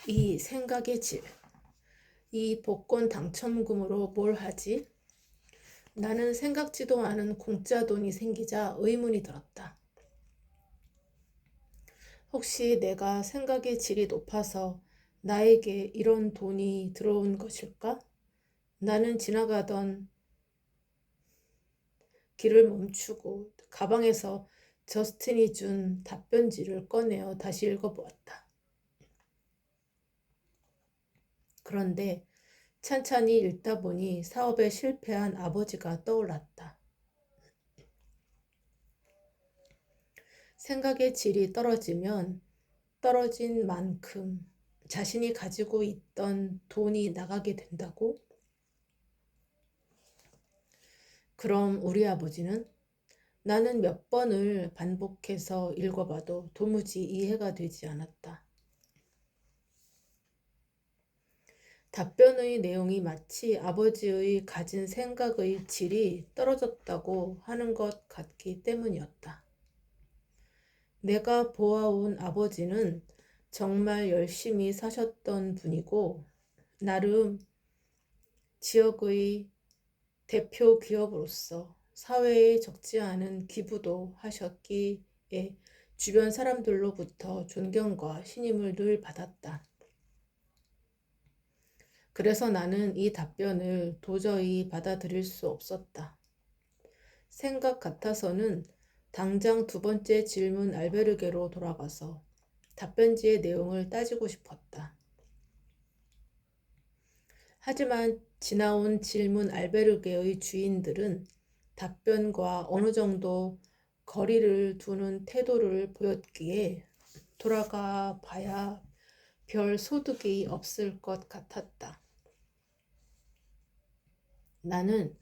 이 생각의 질, 이 복권 당첨금으로 뭘 하지? 나는 생각지도 않은 공짜 돈이 생기자 의문이 들었다. 혹시 내가 생각의 질이 높아서 나에게 이런 돈이 들어온 것일까? 나는 지나가던 길을 멈추고 가방에서 저스틴이 준 답변지를 꺼내어 다시 읽어보았다. 그런데 찬찬히 읽다 보니 사업에 실패한 아버지가 떠올랐다. 생각의 질이 떨어지면 떨어진 만큼 자신이 가지고 있던 돈이 나가게 된다고? 그럼 우리 아버지는? 나는 몇 번을 반복해서 읽어봐도 도무지 이해가 되지 않았다. 답변의 내용이 마치 아버지의 가진 생각의 질이 떨어졌다고 하는 것 같기 때문이었다. 내가 보아온 아버지는 정말 열심히 사셨던 분이고 나름 지역의 대표 기업으로서 사회에 적지 않은 기부도 하셨기에 주변 사람들로부터 존경과 신임을 늘 받았다. 그래서 나는 이 답변을 도저히 받아들일 수 없었다. 생각 같아서는 당장 두 번째 질문 알베르게로 돌아가서 답변지의 내용을 따지고 싶었다. 하지만 지나온 질문 알베르게의 주인들은 답변과 어느 정도 거리를 두는 태도를 보였기에 돌아가 봐야 별 소득이 없을 것 같았다. 나는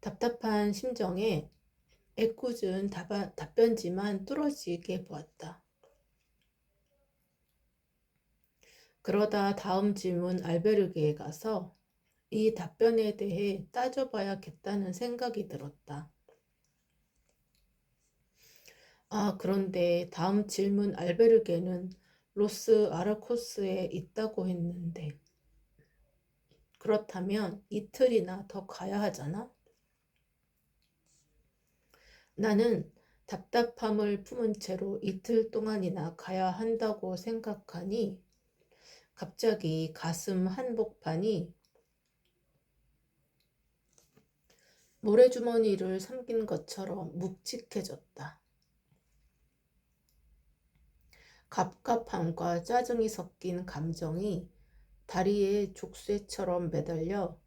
답답한 심정에 애꿎은 답변지만 뚫어지게 보았다. 그러다 다음 질문 알베르게에 가서 이 답변에 대해 따져봐야겠다는 생각이 들었다. 그런데 다음 질문 알베르게는 로스 아르코스에 있다고 했는데 그렇다면 이틀이나 더 가야 하잖아? 나는 답답함을 품은 채로 이틀 동안이나 가야 한다고 생각하니 갑자기 가슴 한복판이 모래주머니를 삼킨 것처럼 묵직해졌다. 갑갑함과 짜증이 섞인 감정이 다리에 족쇄처럼 매달려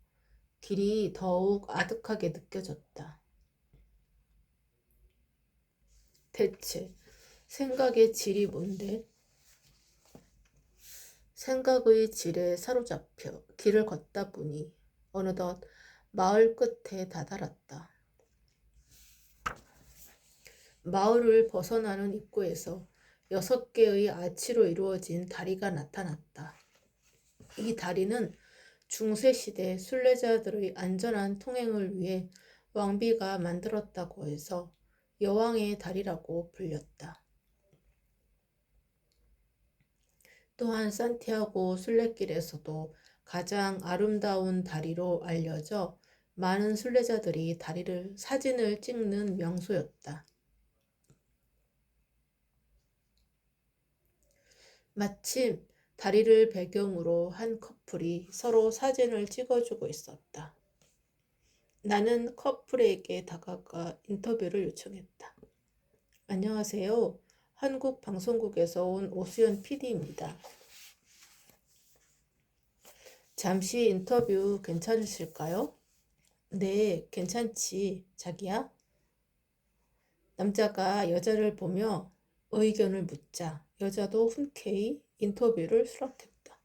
길이 더욱 아득하게 느껴졌다. 대체 생각의 질이 뭔데? 생각의 질에 사로잡혀 길을 걷다 보니 어느덧 마을 끝에 다다랐다. 마을을 벗어나는 입구에서 6개의 아치로 이루어진 다리가 나타났다. 이 다리는 중세시대 순례자들의 안전한 통행을 위해 왕비가 만들었다고 해서 여왕의 다리라고 불렸다. 또한 산티아고 순례길에서도 가장 아름다운 다리로 알려져 많은 순례자들이 사진을 찍는 명소였다. 마침 다리를 배경으로 한 커플이 서로 사진을 찍어주고 있었다. 나는 커플에게 다가가 인터뷰를 요청했다. 안녕하세요. 한국 방송국에서 온 오수연 PD입니다. 잠시 인터뷰 괜찮으실까요? 네, 괜찮지, 자기야. 남자가 여자를 보며 의견을 묻자 여자도 흔쾌히 인터뷰를 수락했다.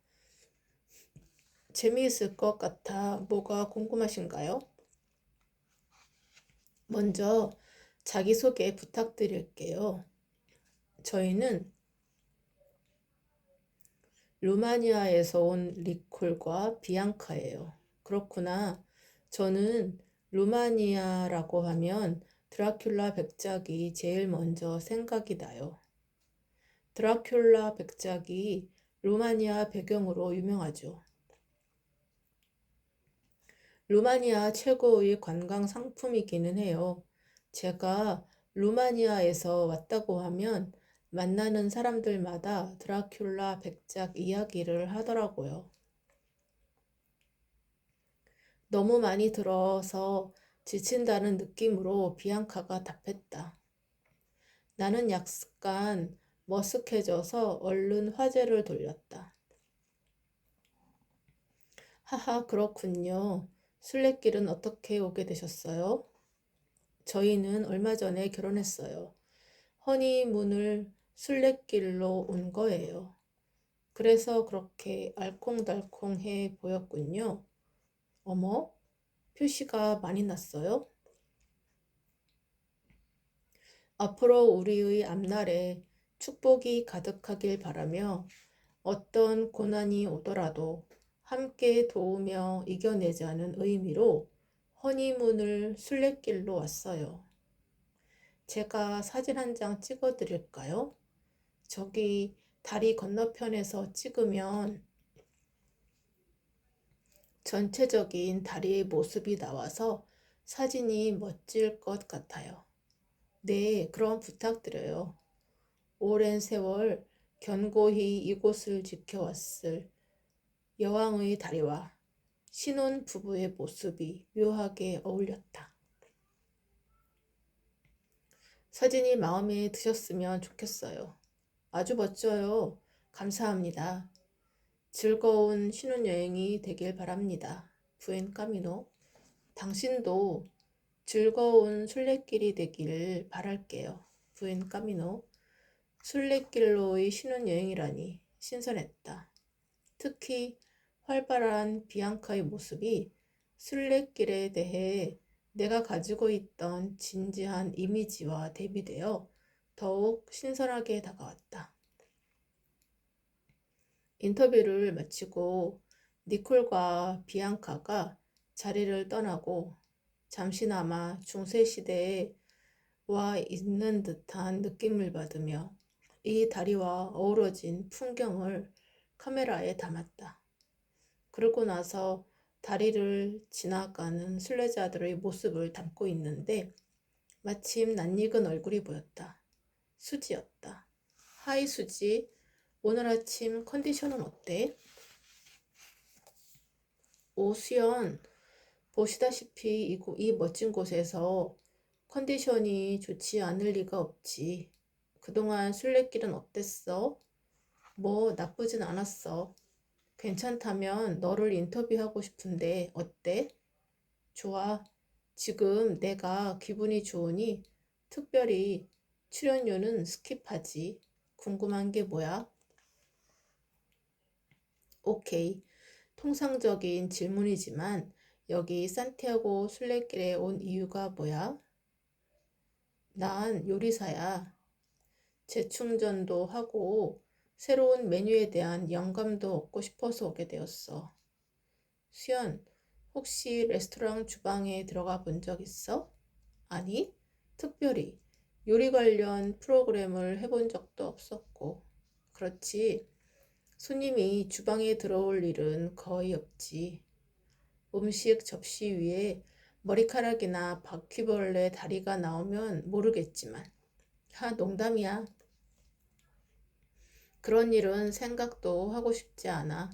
재미있을 것 같아 뭐가 궁금하신가요? 먼저 자기소개 부탁드릴게요. 저희는 루마니아에서 온 리콜과 비앙카예요. 그렇구나. 저는 루마니아라고 하면 드라큘라 백작이 제일 먼저 생각이 나요. 드라큘라 백작이 루마니아 배경으로 유명하죠. 루마니아 최고의 관광 상품이기는 해요. 제가 루마니아에서 왔다고 하면 만나는 사람들마다 드라큘라 백작 이야기를 하더라고요. 너무 많이 들어서 지친다는 느낌으로 비앙카가 답했다. 나는 약간 머쓱해져서 얼른 화제를 돌렸다. 하하, 그렇군요. 순례길은 어떻게 오게 되셨어요? 저희는 얼마 전에 결혼했어요. 허니문을 순례길로 온 거예요. 그래서 그렇게 알콩달콩해 보였군요. 어머, 표시가 많이 났어요? 앞으로 우리의 앞날에 축복이 가득하길 바라며 어떤 고난이 오더라도 함께 도우며 이겨내자는 의미로 허니문을 순례길로 왔어요. 제가 사진 한 장 찍어 드릴까요? 저기 다리 건너편에서 찍으면 전체적인 다리의 모습이 나와서 사진이 멋질 것 같아요. 네, 그럼 부탁드려요. 오랜 세월 견고히 이곳을 지켜왔을 여왕의 다리와 신혼 부부의 모습이 묘하게 어울렸다. 사진이 마음에 드셨으면 좋겠어요. 아주 멋져요. 감사합니다. 즐거운 신혼여행이 되길 바랍니다. 부엔 까미노. 당신도 즐거운 순례길이 되길 바랄게요. 부엔 까미노. 순례길로의 신혼여행이라니 신선했다. 특히 활발한 비앙카의 모습이 순례길에 대해 내가 가지고 있던 진지한 이미지와 대비되어 더욱 신선하게 다가왔다. 인터뷰를 마치고 니콜과 비앙카가 자리를 떠나고 잠시나마 중세시대에 와 있는 듯한 느낌을 받으며 이 다리와 어우러진 풍경을 카메라에 담았다. 그러고 나서 다리를 지나가는 순례자들의 모습을 담고 있는데 마침 낯익은 얼굴이 보였다. 수지였다. 하이 수지, 오늘 아침 컨디션은 어때? 오수연, 보시다시피 이 멋진 곳에서 컨디션이 좋지 않을 리가 없지. 그동안 순례길은 어땠어? 뭐 나쁘진 않았어. 괜찮다면 너를 인터뷰하고 싶은데 어때? 좋아. 지금 내가 기분이 좋으니 특별히 출연료는 스킵하지. 궁금한 게 뭐야? 오케이. 통상적인 질문이지만 여기 산티아고 순례길에 온 이유가 뭐야? 난 요리사야. 재충전도 하고 새로운 메뉴에 대한 영감도 얻고 싶어서 오게 되었어. 수연, 혹시 레스토랑 주방에 들어가 본 적 있어? 아니, 특별히 요리 관련 프로그램을 해본 적도 없었고. 그렇지. 손님이 주방에 들어올 일은 거의 없지. 음식 접시 위에 머리카락이나 바퀴벌레 다리가 나오면 모르겠지만. 농담이야. 그런 일은 생각도 하고 싶지 않아.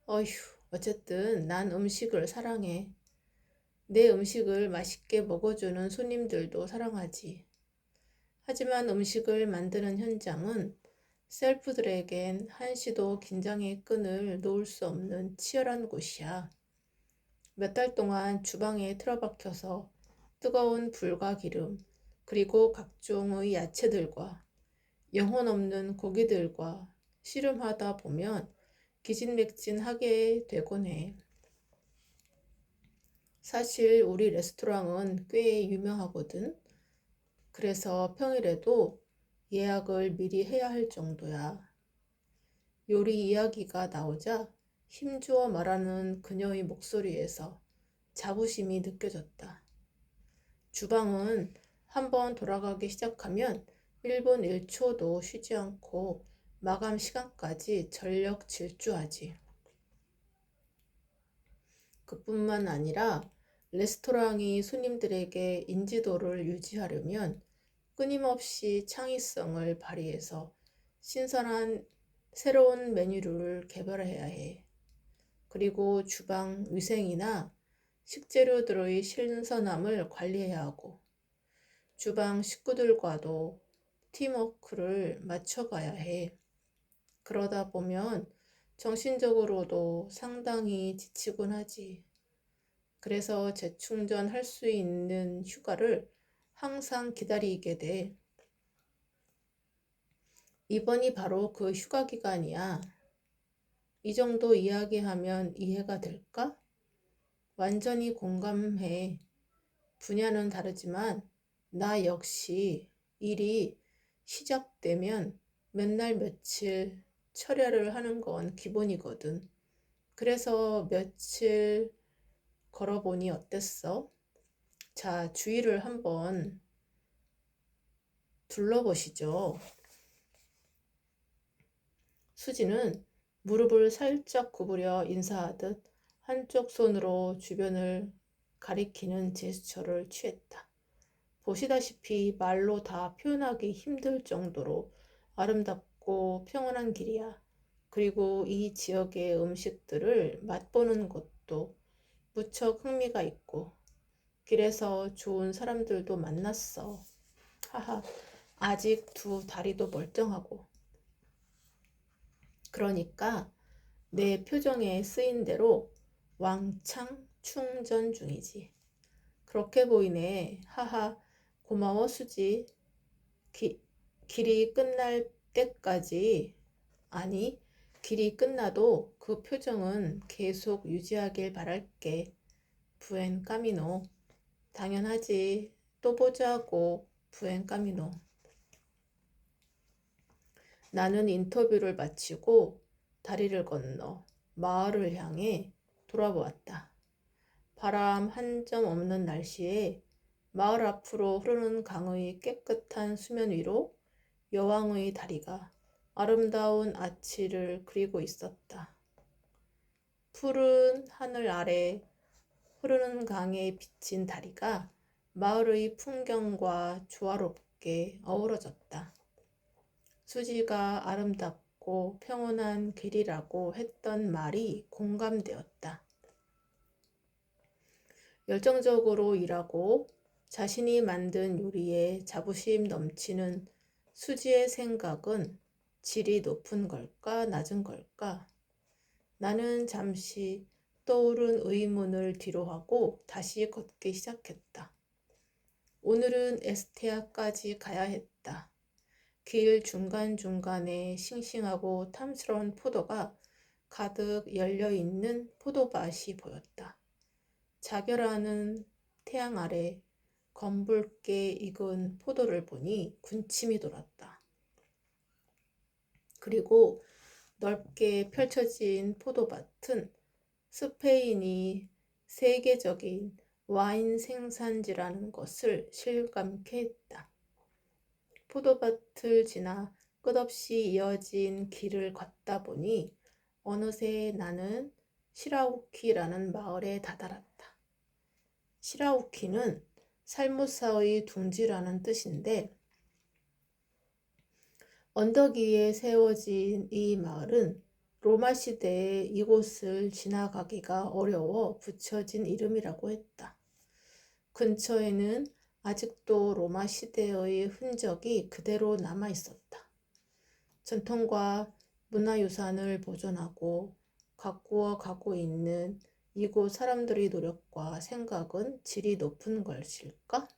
어휴, 어쨌든 난 음식을 사랑해. 내 음식을 맛있게 먹어주는 손님들도 사랑하지. 하지만 음식을 만드는 현장은 셀프들에겐 한시도 긴장의 끈을 놓을 수 없는 치열한 곳이야. 몇 달 동안 주방에 틀어박혀서 뜨거운 불과 기름, 그리고 각종의 야채들과 영혼 없는 고기들과 씨름하다 보면 기진맥진하게 되곤 해. 사실 우리 레스토랑은 꽤 유명하거든. 그래서 평일에도 예약을 미리 해야 할 정도야. 요리 이야기가 나오자 힘주어 말하는 그녀의 목소리에서 자부심이 느껴졌다. 주방은 한번 돌아가기 시작하면 1분 1초도 쉬지 않고 마감 시간까지 전력 질주하지. 그뿐만 아니라 레스토랑이 손님들에게 인지도를 유지하려면 끊임없이 창의성을 발휘해서 신선한 새로운 메뉴를 개발해야 해. 그리고 주방 위생이나 식재료들의 신선함을 관리해야 하고 주방 식구들과도 팀워크를 맞춰가야 해. 그러다 보면 정신적으로도 상당히 지치곤 하지. 그래서 재충전할 수 있는 휴가를 항상 기다리게 돼. 이번이 바로 그 휴가 기간이야. 이 정도 이야기하면 이해가 될까? 완전히 공감해. 분야는 다르지만 나 역시 일이 시작되면 맨날 며칠 철야를 하는 건 기본이거든. 그래서 며칠 걸어보니 어땠어? 자, 주위를 한번 둘러보시죠. 수지는 무릎을 살짝 구부려 인사하듯 한쪽 손으로 주변을 가리키는 제스처를 취했다. 보시다시피 말로 다 표현하기 힘들 정도로 아름답고 평온한 길이야. 그리고 이 지역의 음식들을 맛보는 것도 무척 흥미가 있고 길에서 좋은 사람들도 만났어. 하하, 아직 두 다리도 멀쩡하고. 그러니까 내 표정에 쓰인 대로 왕창 충전 중이지. 그렇게 보이네. 하하, 고마워 수지. 길이 끝날 때까지, 아니, 길이 끝나도 그 표정은 계속 유지하길 바랄게. 부엔 까미노. 당연하지. 또 보자고. 부엔 까미노. 나는 인터뷰를 마치고 다리를 건너 마을을 향해 돌아보았다. 바람 한 점 없는 날씨에 마을 앞으로 흐르는 강의 깨끗한 수면 위로 여왕의 다리가 아름다운 아치를 그리고 있었다. 푸른 하늘 아래 흐르는 강에 비친 다리가 마을의 풍경과 조화롭게 어우러졌다. 수지가 아름답고 평온한 길이라고 했던 말이 공감되었다. 열정적으로 일하고 자신이 만든 요리에 자부심 넘치는 수지의 생각은 질이 높은 걸까, 낮은 걸까? 나는 잠시 떠오른 의문을 뒤로하고 다시 걷기 시작했다. 오늘은 에스테아까지 가야 했다. 길 중간중간에 싱싱하고 탐스러운 포도가 가득 열려있는 포도밭이 보였다. 자결하는 태양 아래 검붉게 익은 포도를 보니 군침이 돌았다. 그리고 넓게 펼쳐진 포도밭은 스페인이 세계적인 와인 생산지라는 것을 실감케 했다. 포도밭을 지나 끝없이 이어진 길을 걷다 보니 어느새 나는 시라우키라는 마을에 다다랐다. 시라우키는 살모사의 둥지라는 뜻인데 언덕 위에 세워진 이 마을은 로마 시대에 이곳을 지나가기가 어려워 붙여진 이름이라고 했다. 근처에는 아직도 로마 시대의 흔적이 그대로 남아 있었다. 전통과 문화유산을 보존하고 가꾸어 가고 있는 이곳 사람들의 노력과 생각은 질이 높은 것일까?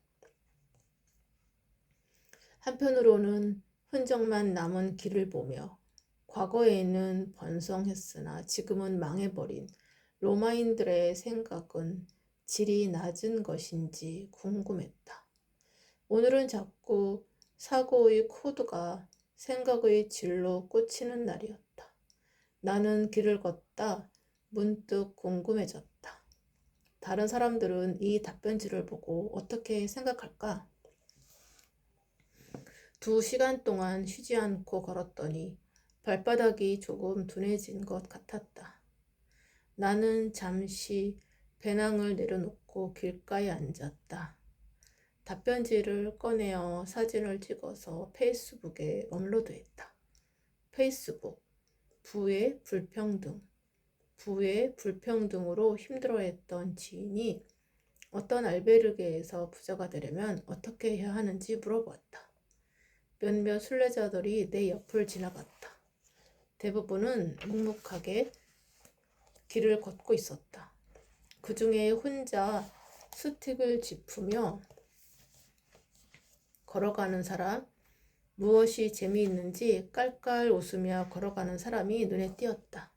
한편으로는 흔적만 남은 길을 보며 과거에는 번성했으나 지금은 망해버린 로마인들의 생각은 질이 낮은 것인지 궁금했다. 오늘은 자꾸 사고의 코드가 생각의 질로 꽂히는 날이었다. 나는 길을 걷다 문득 궁금해졌다. 다른 사람들은 이 답변지를 보고 어떻게 생각할까? 2시간 동안 쉬지 않고 걸었더니 발바닥이 조금 둔해진 것 같았다. 나는 잠시 배낭을 내려놓고 길가에 앉았다. 답변지를 꺼내어 사진을 찍어서 페이스북에 업로드했다. 페이스북, 부의 불평등. 부의 불평등으로 힘들어했던 지인이 어떤 알베르게에서 부자가 되려면 어떻게 해야 하는지 물어보았다. 몇몇 순례자들이 내 옆을 지나갔다. 대부분은 묵묵하게 길을 걷고 있었다. 그 중에 혼자 스틱을 짚으며 걸어가는 사람, 무엇이 재미있는지 깔깔 웃으며 걸어가는 사람이 눈에 띄었다.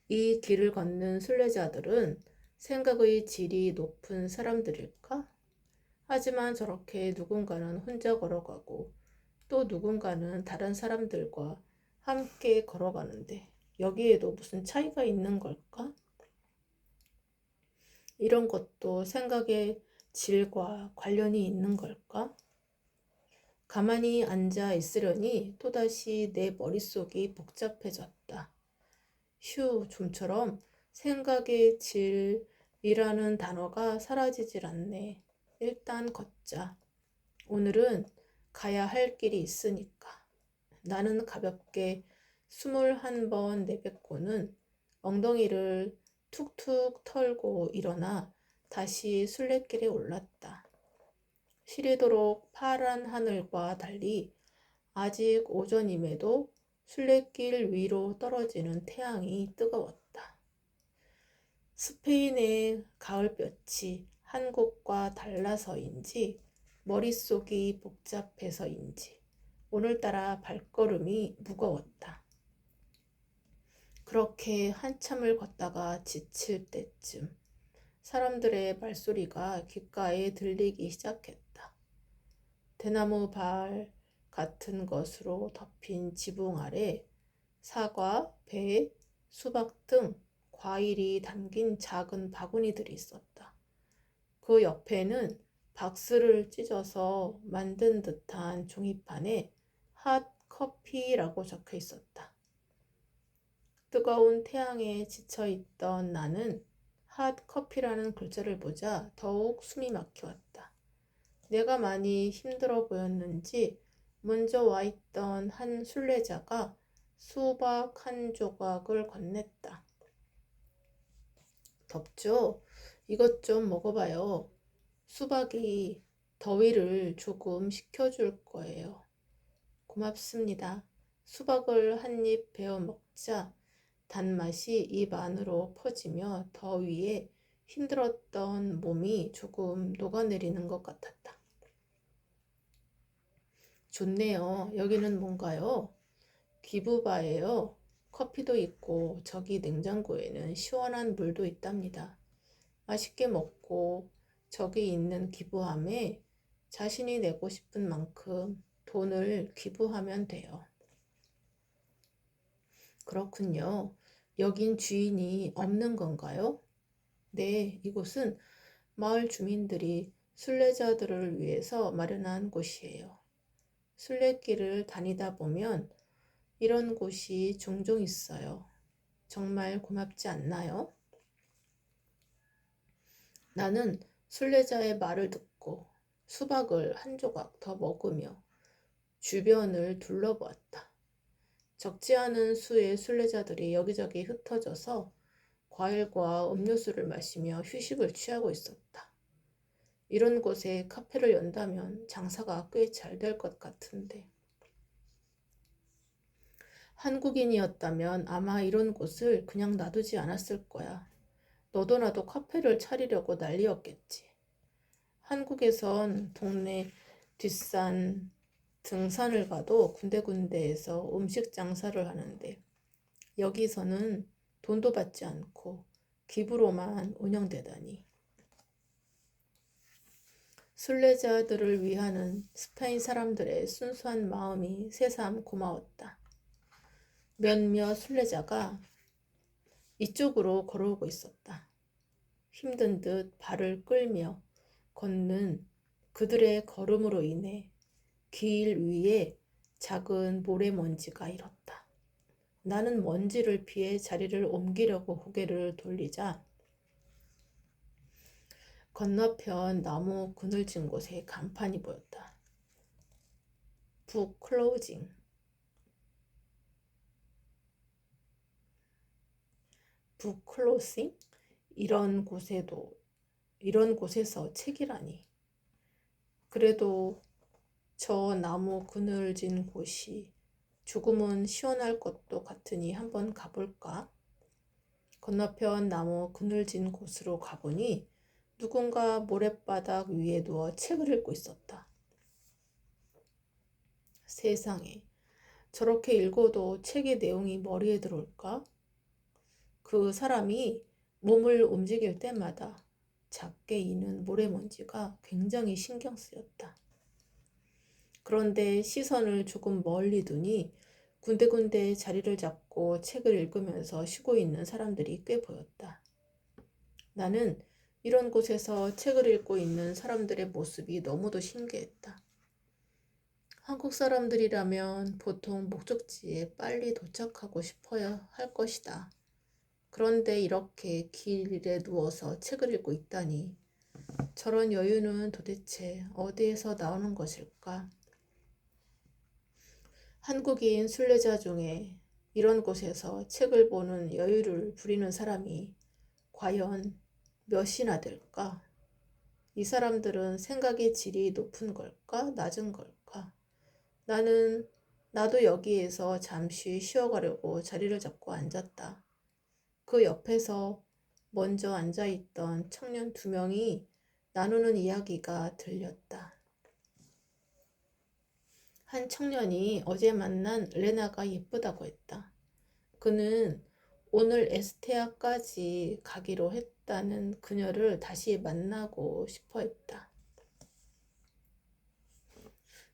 이 길을 걷는 순례자들은 생각의 질이 높은 사람들일까? 하지만 저렇게 누군가는 혼자 걸어가고 또 누군가는 다른 사람들과 함께 걸어가는데 여기에도 무슨 차이가 있는 걸까? 이런 것도 생각의 질과 관련이 있는 걸까? 가만히 앉아 있으려니 또다시 내 머릿속이 복잡해졌다. 휴, 좀처럼 생각의 질이라는 단어가 사라지질 않네. 일단 걷자. 오늘은 가야 할 길이 있으니까. 나는 가볍게 21번 내뱉고는 엉덩이를 툭툭 털고 일어나 다시 순례길에 올랐다. 시리도록 파란 하늘과 달리 아직 오전임에도 순례길 위로 떨어지는 태양이 뜨거웠다. 스페인의 가을볕이 한국과 달라서인지 머릿속이 복잡해서인지 오늘따라 발걸음이 무거웠다. 그렇게 한참을 걷다가 지칠 때쯤 사람들의 말소리가 귓가에 들리기 시작했다. 대나무 발 같은 것으로 덮인 지붕 아래 사과, 배, 수박 등 과일이 담긴 작은 바구니들이 있었다. 그 옆에는 박스를 찢어서 만든 듯한 종이판에 핫 커피라고 적혀 있었다. 뜨거운 태양에 지쳐있던 나는 핫 커피라는 글자를 보자 더욱 숨이 막혀왔다. 내가 많이 힘들어 보였는지 먼저 와 있던 한 순례자가 수박 한 조각을 건넸다. 덥죠? 이것 좀 먹어봐요. 수박이 더위를 조금 식혀줄 거예요. 고맙습니다. 수박을 한 입 베어 먹자 단맛이 입 안으로 퍼지며 더위에 힘들었던 몸이 조금 녹아내리는 것 같았다. 좋네요. 여기는 뭔가요? 기부바예요. 커피도 있고 저기 냉장고에는 시원한 물도 있답니다. 맛있게 먹고 저기 있는 기부함에 자신이 내고 싶은 만큼 돈을 기부하면 돼요. 그렇군요. 여긴 주인이 없는 건가요? 네, 이곳은 마을 주민들이 순례자들을 위해서 마련한 곳이에요. 순례길을 다니다 보면 이런 곳이 종종 있어요. 정말 고맙지 않나요? 나는 순례자의 말을 듣고 수박을 한 조각 더 먹으며 주변을 둘러보았다. 적지 않은 수의 순례자들이 여기저기 흩어져서 과일과 음료수를 마시며 휴식을 취하고 있었다. 이런 곳에 카페를 연다면 장사가 꽤 잘 될 것 같은데. 한국인이었다면 아마 이런 곳을 그냥 놔두지 않았을 거야. 너도 나도 카페를 차리려고 난리였겠지. 한국에선 동네 뒷산 등산을 가도 군데군데에서 음식 장사를 하는데 여기서는 돈도 받지 않고 기부로만 운영되다니. 순례자들을 위하는 스페인 사람들의 순수한 마음이 새삼 고마웠다. 몇몇 순례자가 이쪽으로 걸어오고 있었다. 힘든 듯 발을 끌며 걷는 그들의 걸음으로 인해 길 위에 작은 모래먼지가 일었다. 나는 먼지를 피해 자리를 옮기려고 고개를 돌리자 건너편 나무 그늘진 곳에 간판이 보였다. 북 클로징. 북 클로싱? 이런 곳에서 책이라니. 그래도 저 나무 그늘진 곳이 조금은 시원할 것도 같으니 한번 가볼까? 건너편 나무 그늘진 곳으로 가보니 누군가 모랫바닥 위에 누워 책을 읽고 있었다. 세상에, 저렇게 읽어도 책의 내용이 머리에 들어올까? 그 사람이 몸을 움직일 때마다 작게 이는 모래먼지가 굉장히 신경 쓰였다. 그런데 시선을 조금 멀리 두니 군데군데 자리를 잡고 책을 읽으면서 쉬고 있는 사람들이 꽤 보였다. 나는 이런 곳에서 책을 읽고 있는 사람들의 모습이 너무도 신기했다. 한국 사람들이라면 보통 목적지에 빨리 도착하고 싶어야 할 것이다. 그런데 이렇게 길에 누워서 책을 읽고 있다니 저런 여유는 도대체 어디에서 나오는 것일까? 한국인 순례자 중에 이런 곳에서 책을 보는 여유를 부리는 사람이 과연 몇이나 될까? 이 사람들은 생각의 질이 높은 걸까? 낮은 걸까? 나도 여기에서 잠시 쉬어가려고 자리를 잡고 앉았다. 그 옆에서 먼저 앉아있던 청년 2명이 나누는 이야기가 들렸다. 한 청년이 어제 만난 레나가 예쁘다고 했다. 그는 오늘 에스테아까지 가기로 했다는 그녀를 다시 만나고 싶어 했다.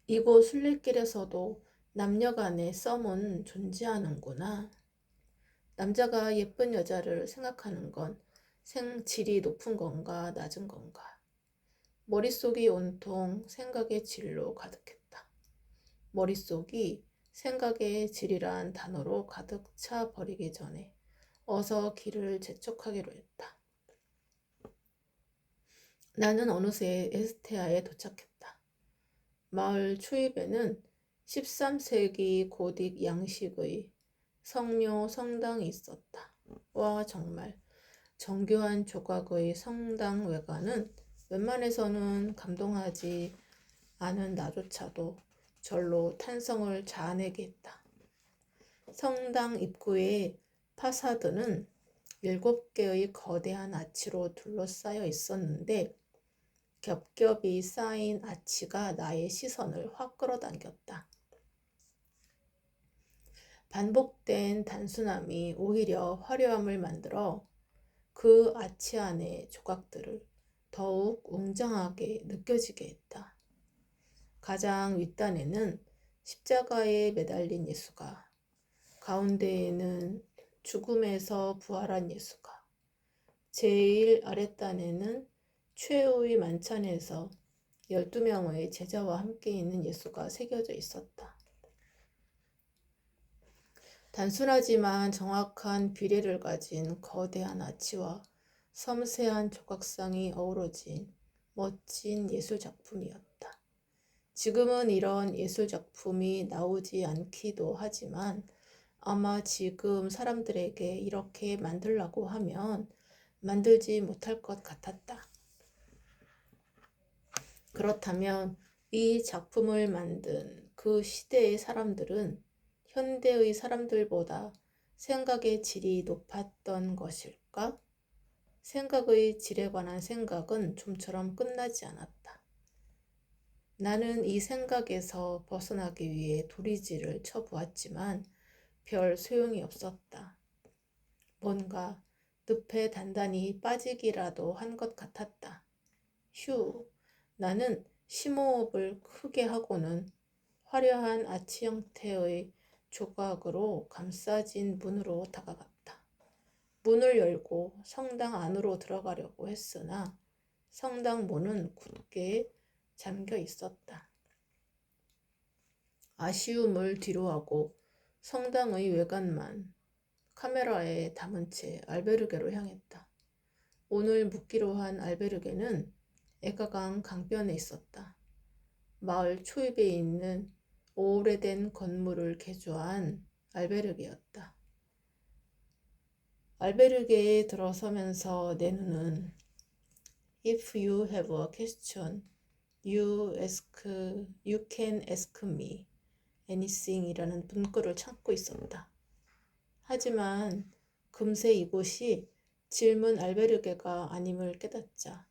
이곳 순례길에서도 남녀 간의 썸은 존재하는구나. 남자가 예쁜 여자를 생각하는 건 생질이 높은 건가 낮은 건가. 머릿속이 온통 생각의 질로 가득했다. 머릿속이 생각의 질이란 단어로 가득 차 버리기 전에 어서 길을 재촉하기로 했다. 나는 어느새 에스테아에 도착했다. 마을 초입에는 13세기 고딕 양식의 성묘 성당이 있었다. 와, 정말 정교한 조각의 성당 외관은 웬만해서는 감동하지 않은 나조차도 절로 탄성을 자아내게 했다. 성당 입구의 파사드는 7개의 거대한 아치로 둘러싸여 있었는데 겹겹이 쌓인 아치가 나의 시선을 확 끌어당겼다. 반복된 단순함이 오히려 화려함을 만들어 그 아치 안의 조각들을 더욱 웅장하게 느껴지게 했다. 가장 윗단에는 십자가에 매달린 예수가, 가운데에는 죽음에서 부활한 예수가, 제일 아랫단에는 최후의 만찬에서 12명의 제자와 함께 있는 예수가 새겨져 있었다. 단순하지만 정확한 비례를 가진 거대한 아치와 섬세한 조각상이 어우러진 멋진 예술작품이었다. 지금은 이런 예술작품이 나오지 않기도 하지만 아마 지금 사람들에게 이렇게 만들라고 하면 만들지 못할 것 같았다. 그렇다면 이 작품을 만든 그 시대의 사람들은 현대의 사람들보다 생각의 질이 높았던 것일까? 생각의 질에 관한 생각은 좀처럼 끝나지 않았다. 나는 이 생각에서 벗어나기 위해 도리지를 쳐보았지만 별 소용이 없었다. 뭔가 늪에 단단히 빠지기라도 한 것 같았다. 휴, 나는 심호흡을 크게 하고는 화려한 아치 형태의 조각으로 감싸진 문으로 다가갔다. 문을 열고 성당 안으로 들어가려고 했으나 성당 문은 굳게 잠겨 있었다. 아쉬움을 뒤로하고 성당의 외관만 카메라에 담은 채 알베르게로 향했다. 오늘 묵기로 한 알베르게는 에가강 강변에 있었다. 마을 초입에 있는 오래된 건물을 개조한 알베르게였다. 알베르게에 들어서면서 내 눈은 If you have a question, you can ask me anything 이라는 문구를 찾고 있었다. 하지만 금세 이곳이 질문 알베르게가 아님을 깨닫자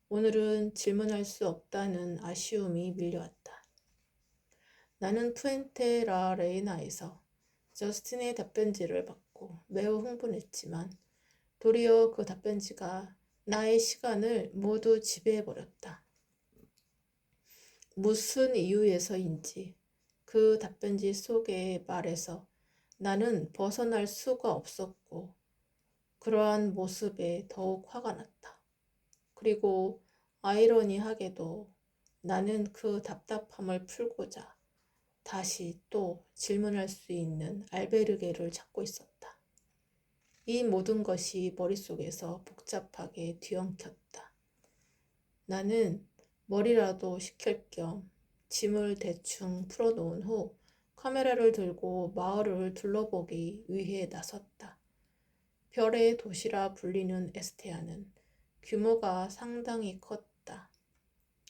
오늘은 질문할 수 없다는 아쉬움이 밀려왔다. 나는 푸엔테 라 레이나에서 저스틴의 답변지를 받고 매우 흥분했지만 도리어 그 답변지가 나의 시간을 모두 지배해버렸다. 무슨 이유에서인지 그 답변지 속의 말에서 나는 벗어날 수가 없었고 그러한 모습에 더욱 화가 났다. 그리고 아이러니하게도 나는 그 답답함을 풀고자 다시 또 질문할 수 있는 알베르게를 찾고 있었다. 이 모든 것이 머릿속에서 복잡하게 뒤엉켰다. 나는 머리라도 식힐 겸 짐을 대충 풀어놓은 후 카메라를 들고 마을을 둘러보기 위해 나섰다. 별의 도시라 불리는 에스테아는 규모가 상당히 컸다.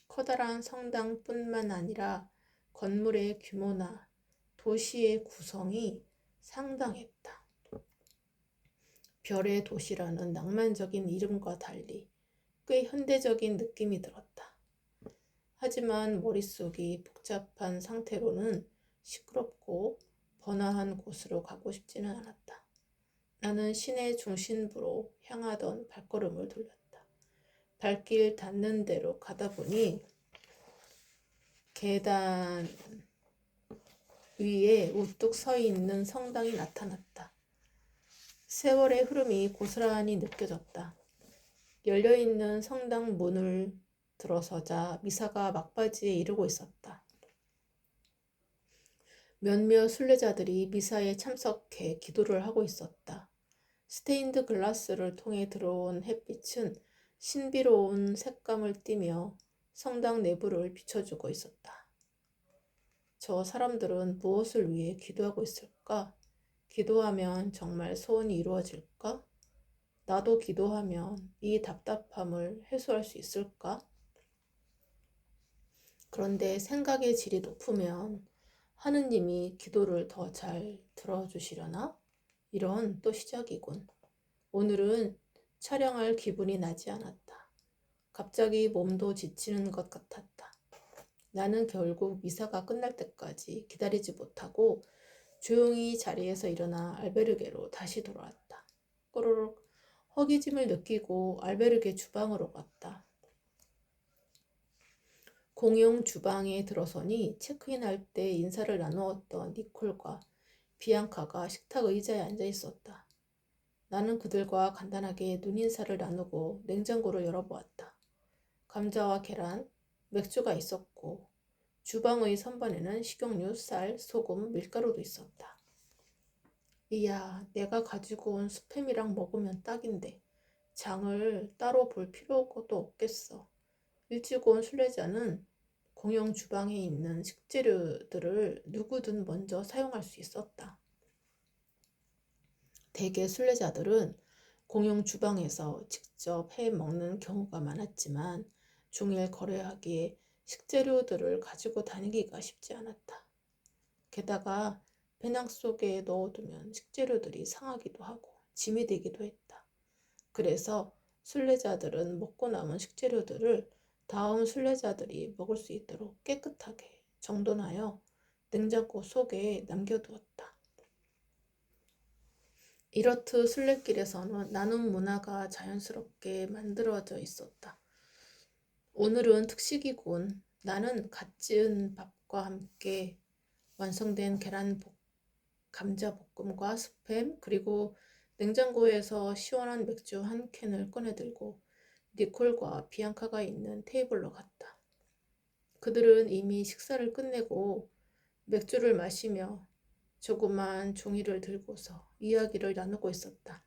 커다란 성당뿐만 아니라 건물의 규모나 도시의 구성이 상당했다. 별의 도시라는 낭만적인 이름과 달리 꽤 현대적인 느낌이 들었다. 하지만 머릿속이 복잡한 상태로는 시끄럽고 번화한 곳으로 가고 싶지는 않았다. 나는 시내 중심부로 향하던 발걸음을 돌렸다. 발길 닿는 대로 가다 보니 계단 위에 우뚝 서 있는 성당이 나타났다. 세월의 흐름이 고스란히 느껴졌다. 열려있는 성당 문을 들어서자 미사가 막바지에 이르고 있었다. 몇몇 순례자들이 미사에 참석해 기도를 하고 있었다. 스테인드 글라스를 통해 들어온 햇빛은 신비로운 색감을 띠며 성당 내부를 비춰주고 있었다. 저 사람들은 무엇을 위해 기도하고 있을까? 기도하면 정말 소원이 이루어질까? 나도 기도하면 이 답답함을 해소할 수 있을까? 그런데 생각의 질이 높으면 하느님이 기도를 더 잘 들어주시려나? 이런 또 시작이군. 오늘은 촬영할 기분이 나지 않았다. 갑자기 몸도 지치는 것 같았다. 나는 결국 미사가 끝날 때까지 기다리지 못하고 조용히 자리에서 일어나 알베르게로 다시 돌아왔다. 꼬르륵 허기짐을 느끼고 알베르게 주방으로 갔다. 공용 주방에 들어서니 체크인할 때 인사를 나누었던 니콜과 비앙카가 식탁 의자에 앉아 있었다. 나는 그들과 간단하게 눈인사를 나누고 냉장고를 열어보았다. 감자와 계란, 맥주가 있었고 주방의 선반에는 식용유, 쌀, 소금, 밀가루도 있었다. 이야, 내가 가지고 온 스팸이랑 먹으면 딱인데 장을 따로 볼 필요도 없겠어. 일찍 온 순례자는 공용 주방에 있는 식재료들을 누구든 먼저 사용할 수 있었다. 대개 순례자들은 공용 주방에서 직접 해 먹는 경우가 많았지만 종일 거래하기에 식재료들을 가지고 다니기가 쉽지 않았다. 게다가 배낭 속에 넣어두면 식재료들이 상하기도 하고 짐이 되기도 했다. 그래서 순례자들은 먹고 남은 식재료들을 다음 순례자들이 먹을 수 있도록 깨끗하게 정돈하여 냉장고 속에 남겨두었다. 이렇듯 순례길에서는 나눔 문화가 자연스럽게 만들어져 있었다. 오늘은 특식이군. 나는 갓 지은 밥과 함께 완성된 감자 볶음과 스팸 그리고 냉장고에서 시원한 맥주 한 캔을 꺼내들고 니콜과 비앙카가 있는 테이블로 갔다. 그들은 이미 식사를 끝내고 맥주를 마시며 조그만 종이를 들고서 이야기를 나누고 있었다.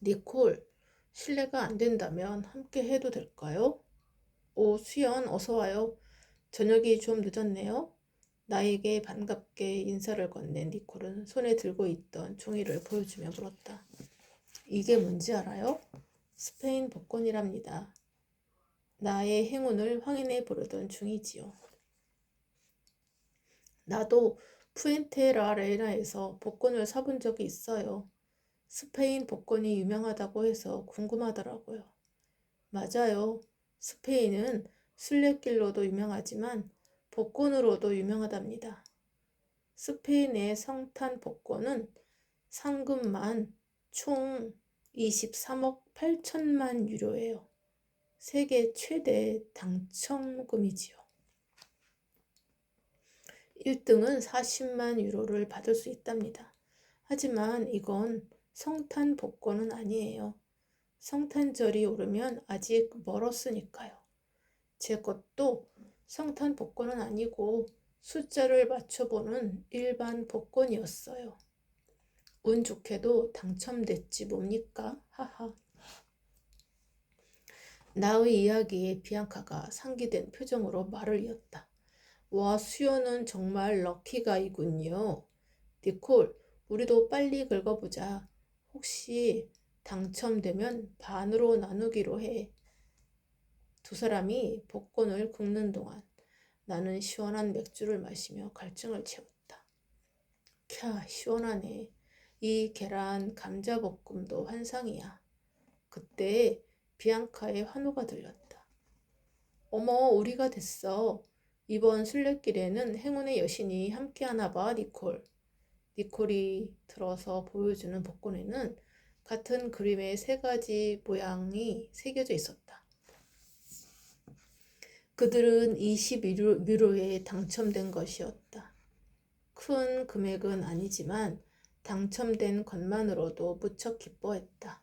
니콜, 실례가 안 된다면 함께 해도 될까요? 오, 수연, 어서 와요. 저녁이 좀 늦었네요. 나에게 반갑게 인사를 건넨 니콜은 손에 들고 있던 종이를 보여주며 물었다. 이게 뭔지 알아요? 스페인 복권이랍니다. 나의 행운을 확인해 보려던 중이지요. 나도 푸엔테라레나에서 복권을 사본 적이 있어요. 스페인 복권이 유명하다고 해서 궁금하더라고요. 맞아요. 스페인은 순례길로도 유명하지만 복권으로도 유명하답니다. 스페인의 성탄 복권은 상금만 총 23억 8천만 유로예요. 세계 최대 당첨금이지요. 1등은 40만 유로를 받을 수 있답니다. 하지만 이건 성탄 복권은 아니에요. 성탄절이 오르면 아직 멀었으니까요. 제 것도 성탄 복권은 아니고 숫자를 맞춰보는 일반 복권이었어요. 운 좋게도 당첨됐지 뭡니까? 하하. 나의 이야기에 비앙카가 상기된 표정으로 말을 이었다. 와, 수연은 정말 럭키가이군요. 니콜, 우리도 빨리 긁어보자. 혹시 당첨되면 반으로 나누기로 해. 두 사람이 복권을 긁는 동안 나는 시원한 맥주를 마시며 갈증을 채웠다. 캬, 시원하네. 이 계란 감자볶음도 환상이야. 그때 비앙카의 환호가 들렸다. 어머, 우리가 됐어. 이번 순례길에는 행운의 여신이 함께하나 봐, 니콜. 니콜이 들어서 보여주는 복권에는 같은 그림의 3가지 모양이 새겨져 있었다. 그들은 21유로에 당첨된 것이었다. 큰 금액은 아니지만 당첨된 것만으로도 무척 기뻐했다.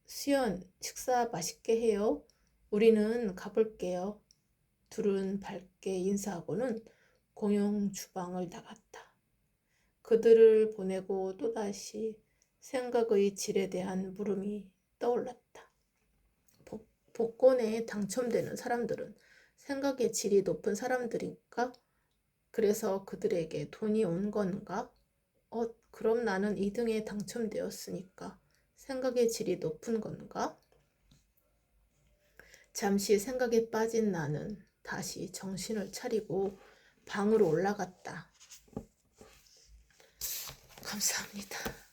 수연, 식사 맛있게 해요. 우리는 가볼게요. 둘은 밝게 인사하고는 공용 주방을 나갔다. 그들을 보내고 또다시 생각의 질에 대한 물음이 떠올랐다. 복권에 당첨되는 사람들은 생각의 질이 높은 사람들인가? 그래서 그들에게 돈이 온 건가? 그럼 나는 2등에 당첨되었으니까 생각의 질이 높은 건가? 잠시 생각에 빠진 나는 다시 정신을 차리고 방으로 올라갔다. 감사합니다.